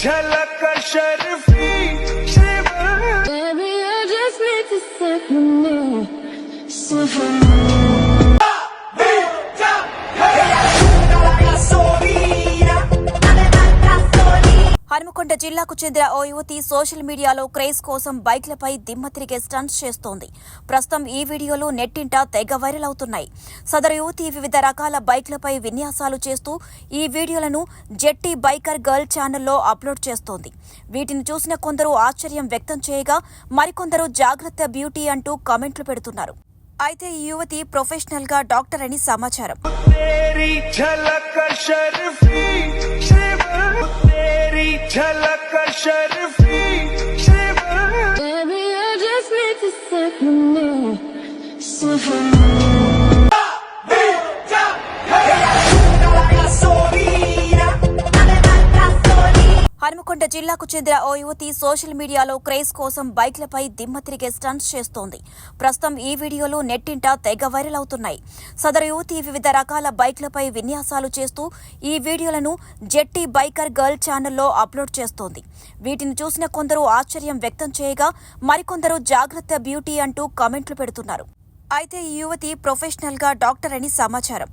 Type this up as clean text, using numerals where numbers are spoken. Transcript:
झलक शर्फी Baby, I just need to set my name. Hanumakonda జిల్లాకు చెందిన ఓ యువతి సోషల్ మీడియాలో క్రేజ్ కోసం బైక్లపై దిమ్మ తిరిగే స్టంట్స్ చేస్తోంది. ప్రస్తుతం ఈ వీడియోలు నెట్టింట తెగ వైరల్ అవుతున్నాయి. సదరు యువతి వివిధ రకాల బైక్లపై విన్యాసాలు చేస్తూ ఈ వీడియోలను జెట్టి బైకర్ గర్ల్ ఛానల్లో అప్లోడ్ చేస్తోంది. వీటిని చూసిన కొందరు ఆశ్చర్యం వ్యక్తం చేయగా మరికొందరు జాగ్రత్త బ్యూటీ అంటూ కామెంట్లు పెడుతున్నారు. అయితే ఈ యువతి ప్రొఫెషనల్ గా డాక్టర్ అని సమాచారం. झलक शर्फी Baby, I just need to set my name. Hanumakonda జిల్లాకు చెందిన ఓ యువతి సోషల్ మీడియాలో క్రేజ్ కోసం బైక్లపై దిమ్మ తిరిగే స్టంట్స్ చేస్తోంది. ప్రస్తుతం ఈ వీడియోలు నెట్టింట తెగ వైరల్ అవుతున్నాయి. సదరు యువతి వివిధ రకాల బైక్లపై విన్యాసాలు చేస్తూ ఈ వీడియోలను జెట్టి బైకర్ గర్ల్ ఛానల్లో అప్లోడ్ చేస్తోంది. వీటిని చూసిన కొందరు ఆశ్చర్యం వ్యక్తం చేయగా మరికొందరు జాగ్రత్త బ్యూటీ అంటూ కామెంట్లు పెడుతున్నారు. అయితే ఈ యువతి ప్రొఫెషనల్ గా డాక్టర్ అని సమాచారం.